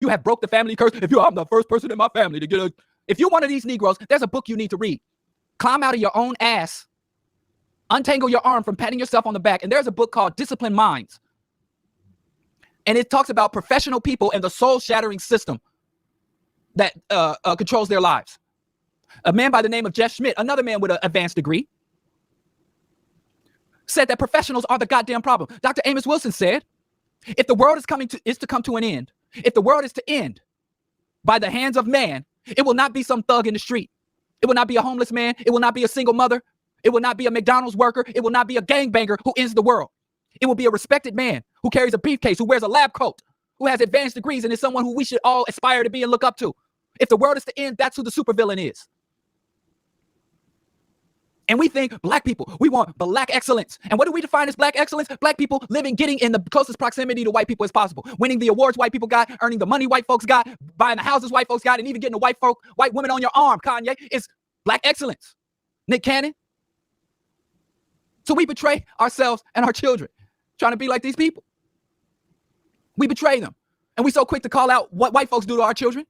You have broke the family curse. I'm the first person in my family to get a... If you're one of these Negroes, there's a book you need to read. Climb out of your own ass. Untangle your arm from patting yourself on the back. And there's a book called Disciplined Minds. And it talks about professional people and the soul-shattering system that controls their lives. A man by the name of Jeff Schmidt, another man with an advanced degree, said that professionals are the goddamn problem. Dr. Amos Wilson said, if the world is to come to an end, if the world is to end by the hands of man, it will not be some thug in the street. It will not be a homeless man. It will not be a single mother. It will not be a McDonald's worker. It will not be a gangbanger who ends the world. It will be a respected man who carries a briefcase, who wears a lab coat, who has advanced degrees, and is someone who we should all aspire to be and look up to. If the world is to end, that's who the supervillain is. And we think black people, we want black excellence. And what do we define as black excellence? Black people getting in the closest proximity to white people as possible. Winning the awards white people got, earning the money white folks got, buying the houses white folks got, and even getting a white woman on your arm, Kanye, is black excellence. Nick Cannon. So we betray ourselves and our children, trying to be like these people. We betray them. And we so quick to call out what white folks do to our children.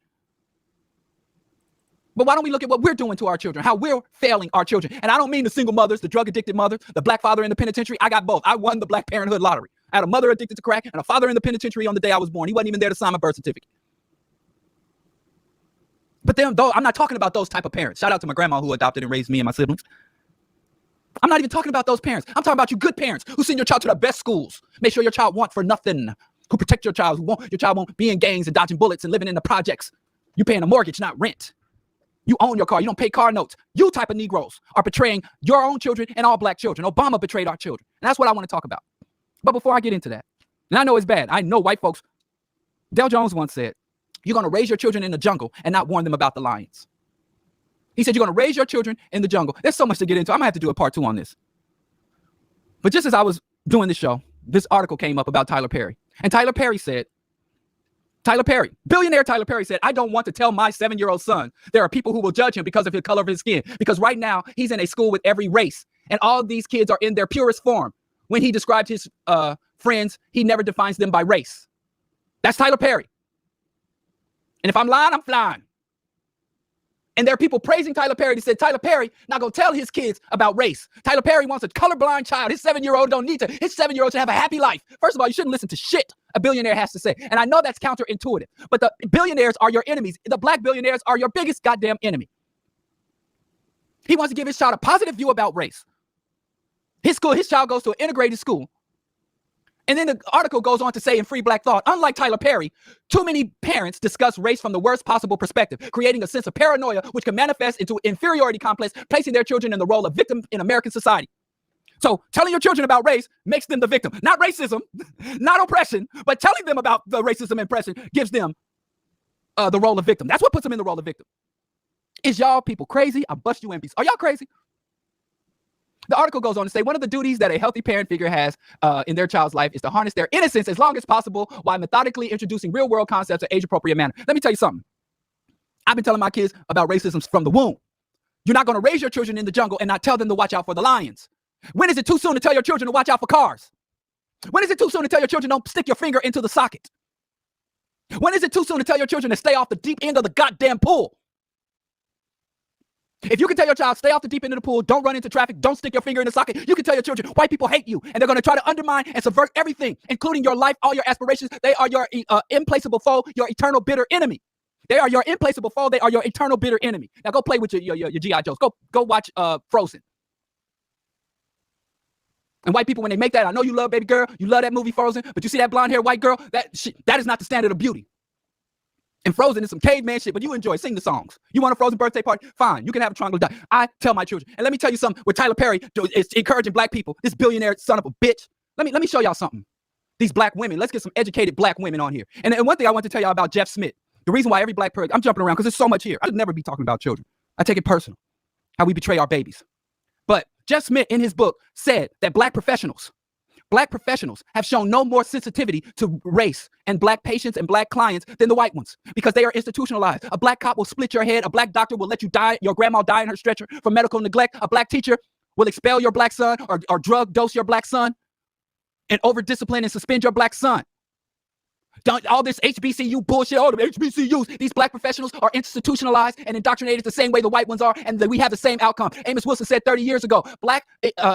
But why don't we look at what we're doing to our children, how we're failing our children? And I don't mean the single mothers, the drug-addicted mother, the black father in the penitentiary. I got both. I won the Black Parenthood lottery. I had a mother addicted to crack and a father in the penitentiary on the day I was born. He wasn't even there to sign my birth certificate. But then, though, I'm not talking about those type of parents. Shout out to my grandma who adopted and raised me and my siblings. I'm not even talking about those parents. I'm talking about you good parents who send your child to the best schools. Make sure your child wants for nothing. Who protect your child. Your child won't be in gangs and dodging bullets and living in the projects. You paying a mortgage, not rent. You own your car. You don't pay car notes. You type of Negroes are betraying your own children and all black children. Obama betrayed our children. And that's what I want to talk about. But before I get into that, and I know it's bad. I know white folks. Del Jones once said, you're going to raise your children in the jungle and not warn them about the lions. He said, you're going to raise your children in the jungle. There's so much to get into. I'm going to have to do a part 2 on this. But just as I was doing this show, this article came up about Tyler Perry. And Tyler Perry, billionaire Tyler Perry said, I don't want to tell my 7-year-old son there are people who will judge him because of the color of his skin. Because right now he's in a school with every race. And all these kids are in their purest form. When he described his friends, he never defines them by race. That's Tyler Perry. And if I'm lying, I'm flying. And there are people praising Tyler Perry that said Tyler Perry not going to tell his kids about race. Tyler Perry wants a colorblind child. His 7-year-old don't need to. His 7-year-old should have a happy life. First of all, you shouldn't listen to shit a billionaire has to say. And I know that's counterintuitive. But the billionaires are your enemies. The black billionaires are your biggest goddamn enemy. He wants to give his child a positive view about race. His child goes to an integrated school. And then the article goes on to say in Free Black Thought, unlike Tyler Perry, too many parents discuss race from the worst possible perspective, creating a sense of paranoia which can manifest into inferiority complex, placing their children in the role of victim in American society. So telling your children about race makes them the victim. Not racism, not oppression, but telling them about the racism and oppression gives them the role of victim. That's what puts them in the role of victim. Is y'all people crazy? I'll bust you in peace. Are y'all crazy? The article goes on to say one of the duties that a healthy parent figure has in their child's life is to harness their innocence as long as possible while methodically introducing real world concepts in an age-appropriate manner. Let me tell you something. I've been telling my kids about racism from the womb. You're not going to raise your children in the jungle and not tell them to watch out for the lions. When is it too soon to tell your children to watch out for cars? When is it too soon to tell your children don't stick your finger into the socket? When is it too soon to tell your children to stay off the deep end of the goddamn pool? If you can tell your child, stay off the deep end of the pool, don't run into traffic, don't stick your finger in the socket, you can tell your children, white people hate you, and they're going to try to undermine and subvert everything, including your life, all your aspirations. They are your implacable foe, your eternal bitter enemy. They are your implacable foe. They are your eternal bitter enemy. Now go play with your G.I. Joes. Go watch Frozen. And white people, when they make that, I know you love Baby Girl, you love that movie Frozen, but you see that blonde-haired white girl, that is not the standard of beauty. And Frozen is some caveman shit, but you enjoy. Sing the songs. You want a Frozen birthday party? Fine. You can have a triangle die. I tell my children. And let me tell you something. With Tyler Perry is encouraging black people, this billionaire son of a bitch. Let me show y'all something. These black women. Let's get some educated black women on here. And one thing I want to tell y'all about Jeff Smith. The reason why every black person, I'm jumping around because there's so much here. I'd never be talking about children. I take it personal. How we betray our babies. But Jeff Smith in his book said that black professionals have shown no more sensitivity to race and black patients and black clients than the white ones because they are institutionalized. A black cop will split your head. A black doctor will let you die, your grandma die in her stretcher for medical neglect. A black teacher will expel your black son or drug dose your black son and over discipline and suspend your black son. All this HBCU bullshit, all the HBCUs, these black professionals are institutionalized and indoctrinated the same way the white ones are, and that we have the same outcome. Amos Wilson said 30 years ago, black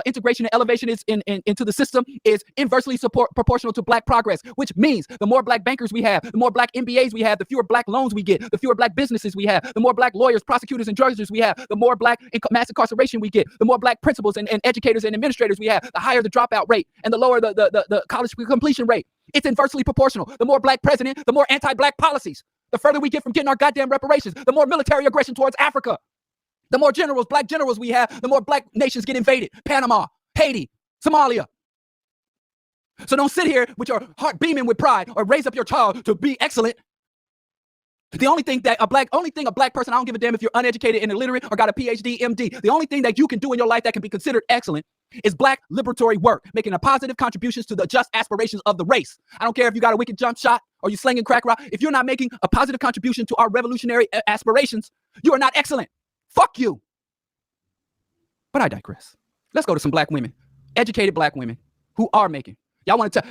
integration and elevation is into the system is inversely proportional to black progress, which means the more black bankers we have, the more black MBAs we have, the fewer black loans we get, the fewer black businesses we have, the more black lawyers, prosecutors, and judges we have, the more black mass incarceration we get, the more black principals and educators and administrators we have, the higher the dropout rate and the lower the college completion rate. It's inversely proportional. The more black president, the more anti-black policies. The further we get from getting our goddamn reparations, the more military aggression towards Africa. The more generals, black generals we have, the more black nations get invaded. Panama, Haiti, Somalia. So don't sit here with your heart beaming with pride or raise up your child to be excellent. The only thing a black person, I don't give a damn if you're uneducated and illiterate or got a PhD, MD. The only thing that you can do in your life that can be considered excellent is black liberatory work, making a positive contributions to the just aspirations of the race. I don't care if you got a wicked jump shot or you slinging crack rock. If you're not making a positive contribution to our revolutionary aspirations, you are not excellent. Fuck you. But I digress. Let's go to some black women, educated black women who are making. Y'all want to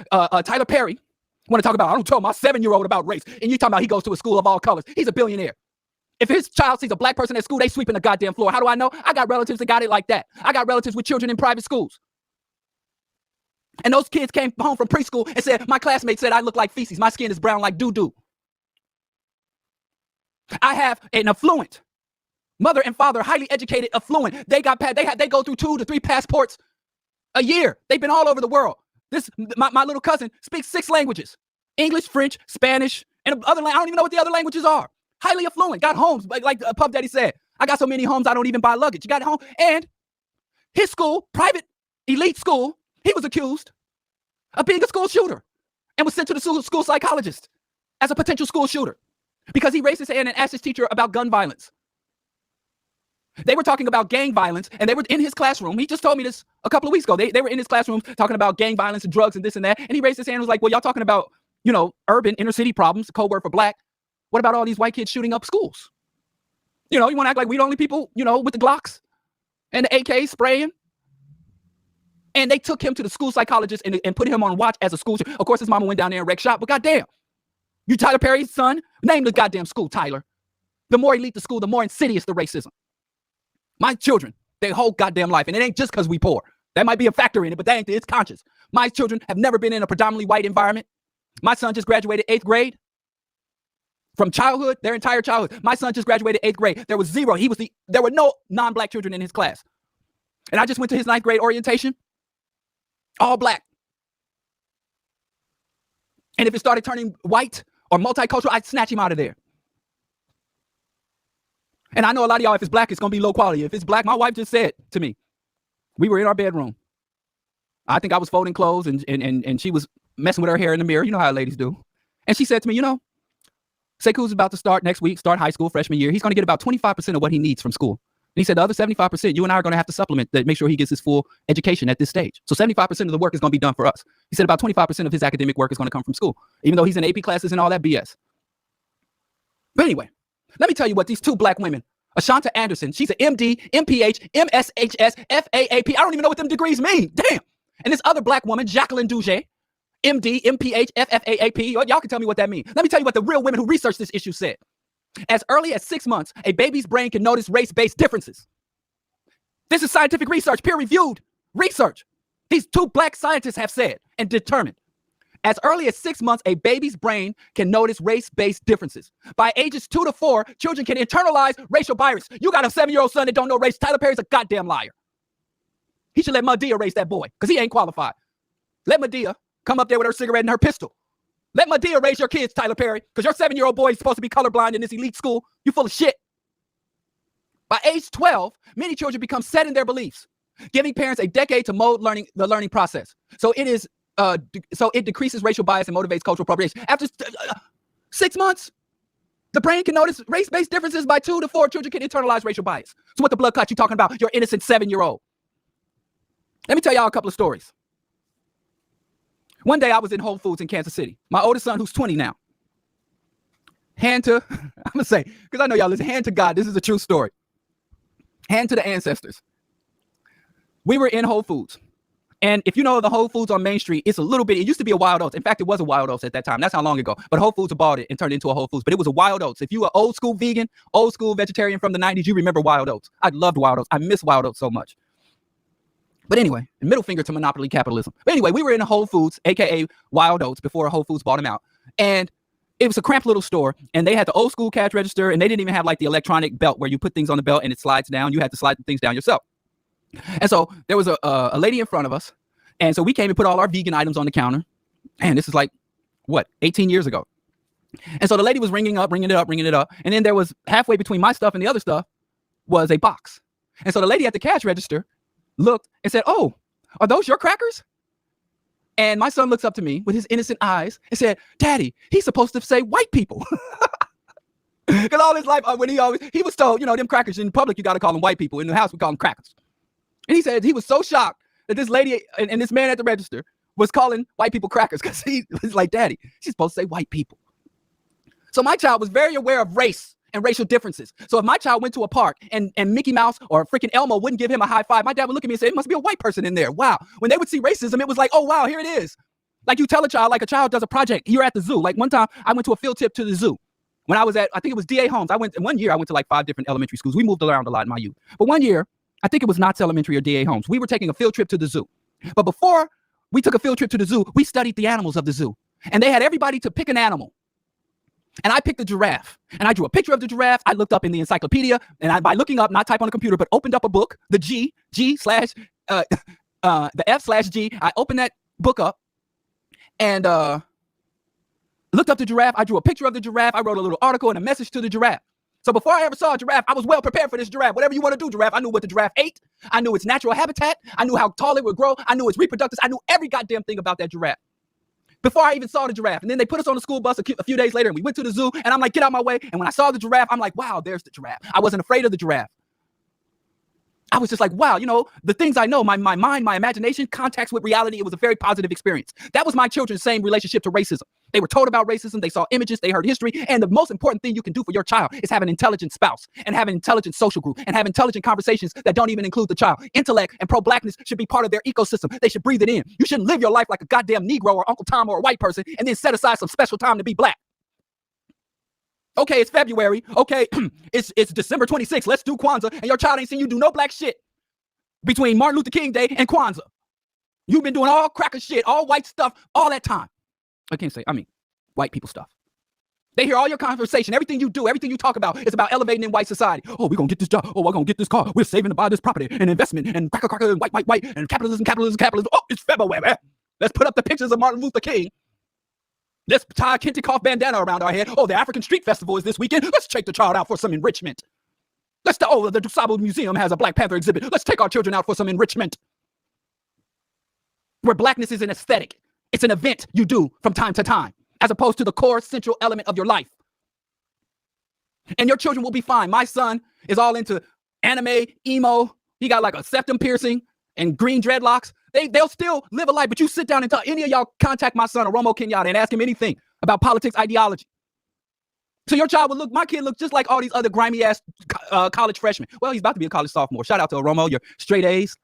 Tyler Perry want to talk about, I don't tell my 7-year-old about race. And you talking about he goes to a school of all colors. He's a billionaire. If his child sees a black person at school, they sweeping the goddamn floor. How do I know? I got relatives that got it like that. I got relatives with children in private schools. And those kids came home from preschool and said, my classmate said I look like feces. My skin is brown like doo-doo. I have an affluent mother and father, highly educated, affluent. They go through 2 to 3 passports a year. They've been all over the world. My little cousin speaks 6 languages: English, French, Spanish, and other. I don't even know what the other languages are. Highly affluent, got homes, like Puff Daddy said. I got so many homes I don't even buy luggage. You got home, and his school, private elite school, he was accused of being a school shooter and was sent to the school psychologist as a potential school shooter because he raised his hand and asked his teacher about gun violence. They were talking about gang violence, and they were in his classroom. He just told me this a couple of weeks ago. They were in his classroom talking about gang violence and drugs and this and that. And he raised his hand and was like, well, y'all talking about, urban inner city problems, code word for black. What about all these white kids shooting up schools? You want to act like we the only people, with the Glocks and the AKs spraying. And they took him to the school psychologist and put him on watch as a school shooter. Of course, his mama went down there and wrecked shop, but goddamn, you Tyler Perry's son, name the goddamn school, Tyler. The more elite the school, the more insidious the racism. My children, their whole goddamn life, and it ain't just because we poor. That might be a factor in it, but that ain't, it's conscious. My children have never been in a predominantly white environment. My son just graduated 8th grade. From childhood, their entire childhood. My son just graduated 8th grade. There was 0. There were no non-black children in his class. And I just went to his 9th grade orientation. All black. And if it started turning white or multicultural, I'd snatch him out of there. And I know a lot of y'all, if it's black, it's going to be low quality. If it's black, my wife just said to me, we were in our bedroom. I think I was folding clothes and she was messing with her hair in the mirror. You know how ladies do. And she said to me, Sekou's about to start next week, start high school, freshman year. He's going to get about 25% of what he needs from school. And he said the other 75%, you and I are going to have to supplement that, make sure he gets his full education at this stage. So 75% of the work is going to be done for us. He said about 25% of his academic work is going to come from school, even though he's in AP classes and all that BS. But anyway, let me tell you what these 2 black women, Ashanta Anderson, she's an MD, MPH, MSHS, FAAP. I don't even know what them degrees mean. Damn. And this other black woman, Jacqueline Duget, MD, MPH, FFAAP. Y'all can tell me what that means. Let me tell you what the real women who researched this issue said. As early as 6 months, a baby's brain can notice race-based differences. This is scientific research, peer-reviewed research. These 2 black scientists have said and determined. As early as 6 months, a baby's brain can notice race-based differences. By ages 2 to 4, children can internalize racial bias. You got a 7-year-old son that don't know race. Tyler Perry's a goddamn liar. He should let Madea raise that boy because he ain't qualified. Let Madea come up there with her cigarette and her pistol. Let Madea raise your kids, Tyler Perry, because your 7-year-old boy is supposed to be colorblind in this elite school. You full of shit. By age 12, many children become set in their beliefs, giving parents a decade to mold the learning process. So it decreases racial bias and motivates cultural appropriation. After 6 months, the brain can notice race-based differences. By 2 to 4, children can internalize racial bias. So what the blood clot you talking about? Your innocent 7-year-old. Let me tell y'all a couple of stories. One day I was in Whole Foods in Kansas City. My oldest son, who's 20 now. I'm going to say, because I know y'all listen, hand to God. This is a true story. Hand to the ancestors. We were in Whole Foods. And if you know the Whole Foods on Main Street, it's a little bit, it used to be a Wild Oats. In fact, it was a Wild Oats at that time. That's how long ago. But Whole Foods bought it and turned it into a Whole Foods. But it was a Wild Oats. If you were old school vegan, old school vegetarian from the 90s, you remember Wild Oats. I loved Wild Oats. I miss Wild Oats so much. But anyway, middle finger to monopoly capitalism. But anyway, we were in a Whole Foods, aka Wild Oats, before Whole Foods bought them out. And it was a cramped little store, and they had the old school cash register, and they didn't even have like the electronic belt where you put things on the belt and it slides down. You had to slide things down yourself. And so there was a lady in front of us. And so we came and put all our vegan items on the counter. And this is like, what, 18 years ago. And so the lady was ringing it up. And then there was halfway between my stuff and the other stuff was a box. And so the lady at the cash register looked and said, "Oh, are those your crackers?" And my son looks up to me with his innocent eyes and said, "Daddy, he's supposed to say white people." Because all his life, when he was told, them crackers in public, you got to call them white people. In the house, we call them crackers. And he said he was so shocked that this lady and this man at the register was calling white people crackers because he was like, "Daddy, she's supposed to say white people." So my child was very aware of race and racial differences. So if my child went to a park and Mickey Mouse or freaking Elmo wouldn't give him a high five, my dad would look at me and say, "It must be a white person in there." Wow. When they would see racism, it was like, "Oh, wow, here it is." Like you tell a child, like a child does a project. You're at the zoo. Like one time I went to a field trip to the zoo. When I was I think it was D.A. Holmes. One year I went to like 5 different elementary schools. We moved around a lot in my youth. But one year, I think it was Knott's Elementary or D.A. Holmes. We were taking a field trip to the zoo. But before we took a field trip to the zoo, we studied the animals of the zoo. And they had everybody to pick an animal. And I picked a giraffe. And I drew a picture of the giraffe. I looked up in the encyclopedia. And by looking up, not type on a computer, but opened up a book, the the F/G. I opened that book up and looked up the giraffe. I drew a picture of the giraffe. I wrote a little article and a message to the giraffe. So before I ever saw a giraffe, I was well prepared for this giraffe. Whatever you want to do, giraffe. I knew what the giraffe ate. I knew its natural habitat. I knew how tall it would grow. I knew its reproductives. I knew every goddamn thing about that giraffe before I even saw the giraffe. And then they put us on the school bus a few days later and we went to the zoo and I'm like, "Get out my way." And when I saw the giraffe, I'm like, "Wow, there's the giraffe." I wasn't afraid of the giraffe. I was just like, wow, the things I know, my mind, my imagination, contacts with reality. It was a very positive experience. That was my children's same relationship to racism. They were told about racism. They saw images. They heard history. And the most important thing you can do for your child is have an intelligent spouse and have an intelligent social group and have intelligent conversations that don't even include the child. Intellect and pro-blackness should be part of their ecosystem. They should breathe it in. You shouldn't live your life like a goddamn Negro or Uncle Tom or a white person and then set aside some special time to be black. Okay, it's February. Okay, it's December 26th. Let's do Kwanzaa. And your child ain't seen you do no black shit between Martin Luther King Day and Kwanzaa. You've been doing all cracker shit, all white stuff, all that time. White people stuff. They hear all your conversation, everything you do, everything you talk about is about elevating in white society. "Oh, we're going to get this job. Oh, we're going to get this car. We're saving to buy this property and investment and cracker, and white, and capitalism. Oh, it's February. Let's put up the pictures of Martin Luther King. Let's tie a Kentatta bandana around our head. Oh, the African Street Festival is this weekend. Let's take the child out for some enrichment. The DuSable Museum has a Black Panther exhibit. Let's take our children out for some enrichment." Where blackness is an aesthetic. It's an event you do from time to time, as opposed to the core central element of your life. And your children will be fine. My son is all into anime, emo. He got like a septum piercing and green dreadlocks. They'll still live a life, but you sit down and tell any of y'all contact my son, Oromo Kenyatta, and ask him anything about politics, ideology. So your child my kid looks just like all these other grimy ass college freshmen. Well, he's about to be a college sophomore. Shout out to Oromo, your straight A's.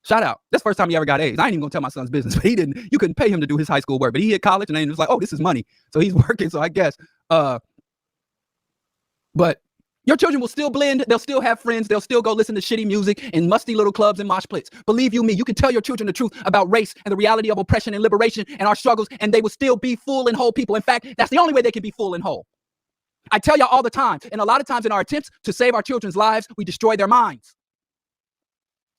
Shout out. That's the first time he ever got A's. I ain't even gonna tell my son's business, but you couldn't pay him to do his high school work, but he hit college and then it was like, "Oh, this is money." So he's working. So I guess, but your children will still blend. They'll still have friends. They'll still go listen to shitty music in musty little clubs and mosh pits. Believe you me, you can tell your children the truth about race and the reality of oppression and liberation and our struggles, and they will still be full and whole people. In fact, that's the only way they can be full and whole. I tell y'all all the time, and a lot of times in our attempts to save our children's lives, we destroy their minds.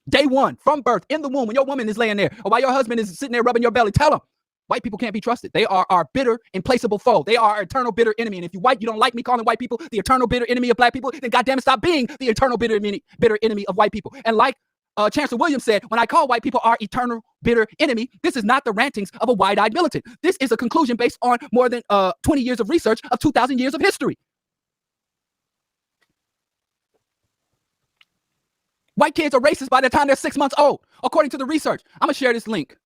Day one, from birth, in the womb, when your woman is laying there, or while your husband is sitting there rubbing your belly, tell them, white people can't be trusted. They are our bitter, implacable foe. They are our eternal bitter enemy. And if you don't like me calling white people the eternal bitter enemy of black people, then goddamn it, stop being the eternal bitter enemy of white people. And like Chancellor Williams said, when I call white people our eternal bitter enemy, this is not the rantings of a wide-eyed militant. This is a conclusion based on more than 20 years of research of 2,000 years of history. White kids are racist by the time they're 6 months old, according to the research. I'm going to share this link.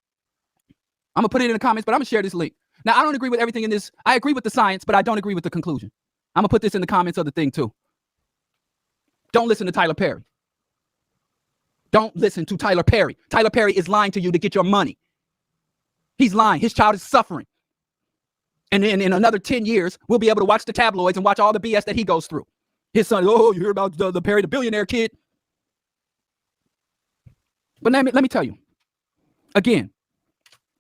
I'm going to put it in the comments, but I'm going to share this link. Now, I don't agree with everything in this. I agree with the science, but I don't agree with the conclusion. I'm going to put this in the comments of the thing, too. Don't listen to Tyler Perry. Don't listen to Tyler Perry. Tyler Perry is lying to you to get your money. He's lying. His child is suffering. And in another 10 years, we'll be able to watch the tabloids and watch all the BS that he goes through. His son, oh, you hear about the Perry, the billionaire kid? But let me tell you, again,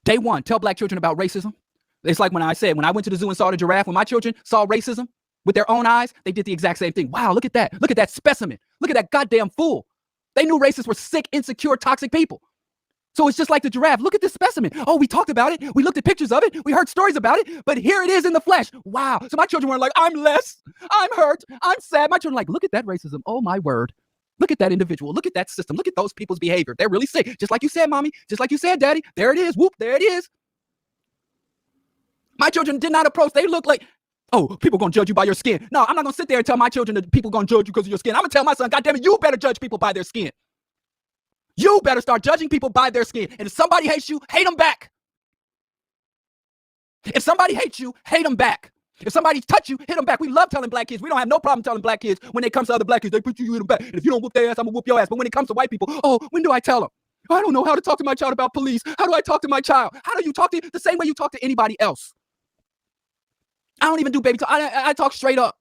day one, tell black children about racism. It's like when I went to the zoo and saw the giraffe, when my children saw racism with their own eyes, they did the exact same thing. Wow, look at that. Look at that specimen. Look at that goddamn fool. They knew racists were sick, insecure, toxic people. So it's just like the giraffe. Look at this specimen. Oh, we talked about it. We looked at pictures of it. We heard stories about it. But here it is in the flesh. Wow. So my children weren't like, I'm less. I'm hurt. I'm sad. My children were like, look at that racism. Oh, my word. Look at that individual. Look at that system. Look at those people's behavior. They're really sick. Just like you said, mommy. Just like you said, daddy. There it is. Whoop. There it is. My children did not approach. They look like, oh, people going to judge you by your skin. No, I'm not going to sit there and tell my children that people going to judge you because of your skin. I'm going to tell my son, God damn it, you better judge people by their skin. You better start judging people by their skin. And if somebody hates you, hate them back. If somebody hates you, hate them back. If somebody touch you, hit them back. We love telling black kids. We don't have no problem telling black kids when it comes to other black kids, they put you, hit them back. And if you don't whoop their ass, I'm going to whoop your ass. But when it comes to white people, oh, when do I tell them? I don't know how to talk to my child about police. How do I talk to my child? How do you talk to the same way you talk to anybody else? I don't even do baby talk. I talk straight up.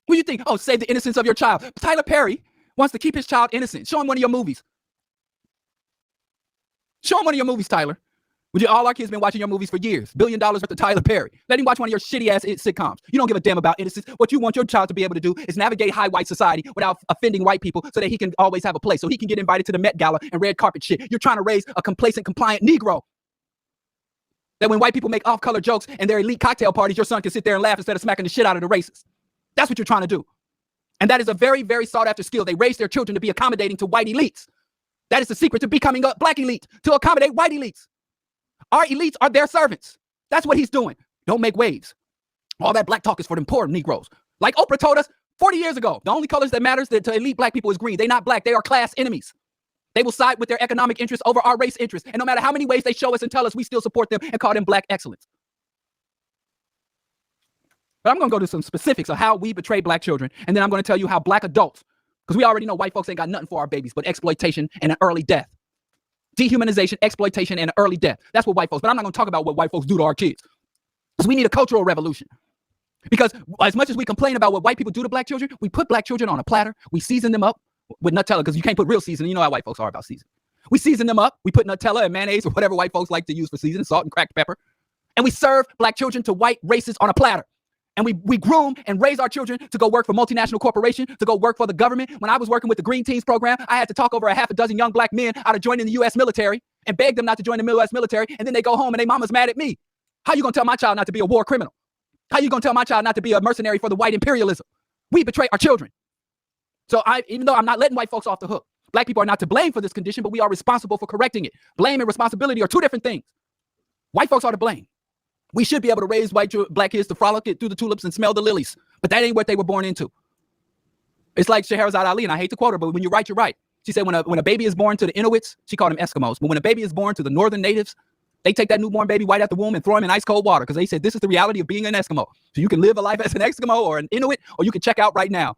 What do you think? Oh, save the innocence of your child. Tyler Perry wants to keep his child innocent. Show him one of your movies. Show him one of your movies, Tyler. All our kids been watching your movies for years. $1 billion worth of Tyler Perry. Let him watch one of your shitty ass sitcoms. You don't give a damn about innocence. What you want your child to be able to do is navigate high white society without offending white people so that he can always have a place. So he can get invited to the Met Gala and red carpet shit. You're trying to raise a complacent, compliant Negro. That when white people make off-color jokes and their elite cocktail parties, your son can sit there and laugh instead of smacking the shit out of the racists. That's what you're trying to do. And that is a very, very sought-after skill. They raise their children to be accommodating to white elites. That is the secret to becoming a black elite, to accommodate white elites. Our elites are their servants. That's what he's doing. Don't make waves. All that black talk is for them poor Negroes. Like Oprah told us 40 years ago, the only colors that matters to elite black people is green. They're not black. They are class enemies. They will side with their economic interests over our race interests. And no matter how many ways they show us and tell us, we still support them and call them black excellence. But I'm going to go to some specifics of how we betray black children. And then I'm going to tell you how black adults, because we already know white folks ain't got nothing for our babies but exploitation and an early death. Dehumanization, exploitation, and an early death. That's what white folks, but I'm not going to talk about what white folks do to our kids. Because we need a cultural revolution. Because as much as we complain about what white people do to black children, we put black children on a platter. We season them up with Nutella, because you can't put real seasoning. You know how white folks are about seasoning. We season them up. We put Nutella and mayonnaise or whatever white folks like to use for seasoning, salt and cracked pepper. And we serve black children to white racists on a platter. And we groom and raise our children to go work for multinational corporations, to go work for the government. When I was working with the Green Teams program, I had to talk over a half a dozen young black men out of joining the U.S. military and beg them not to join the U.S. military. And then they go home and their mama's mad at me. How you gonna tell my child not to be a war criminal? How you gonna tell my child not to be a mercenary for the white imperialism? We betray our children. So even though I'm not letting white folks off the hook, black people are not to blame for this condition, but we are responsible for correcting it. Blame and responsibility are two different things. White folks are to blame. We should be able to raise black kids to frolic it through the tulips and smell the lilies, but that ain't what they were born into. It's like Scheherazade Ali, and I hate to quote her, but when you're right, you're right. She said when a baby is born to the Inuits, she called them Eskimos, but when a baby is born to the northern natives, they take that newborn baby right out the womb and throw him in ice cold water because they said this is the reality of being an Eskimo. So you can live a life as an Eskimo or an Inuit, or you can check out right now.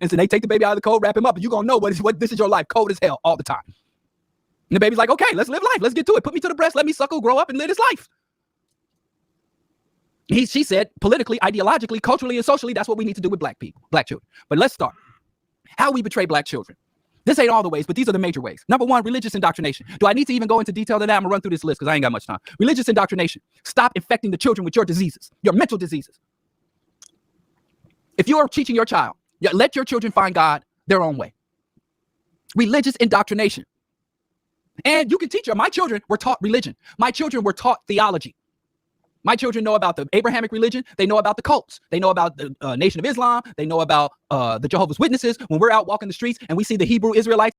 And so they take the baby out of the cold, wrap him up, and you're going to know what this is your life, cold as hell all the time. And the baby's like, okay, let's live life. Let's get to it. Put me to the breast. Let me suckle, grow up, and live this life. She said, politically, ideologically, culturally, and socially, that's what we need to do with black people, black children. But let's start. How we betray black children. This ain't all the ways, but these are the major ways. Number one, religious indoctrination. Do I need to even go into detail to that? I'm gonna run through this list because I ain't got much time. Religious indoctrination. Stop infecting the children with your diseases, your mental diseases. If you are teaching your child, let your children find God their own way. Religious indoctrination. And you can teach them. My children were taught religion. My children were taught theology. My children know about the Abrahamic religion. They know about the cults. They know about the Nation of Islam. They know about the Jehovah's Witnesses. When we're out walking the streets and we see the Hebrew Israelites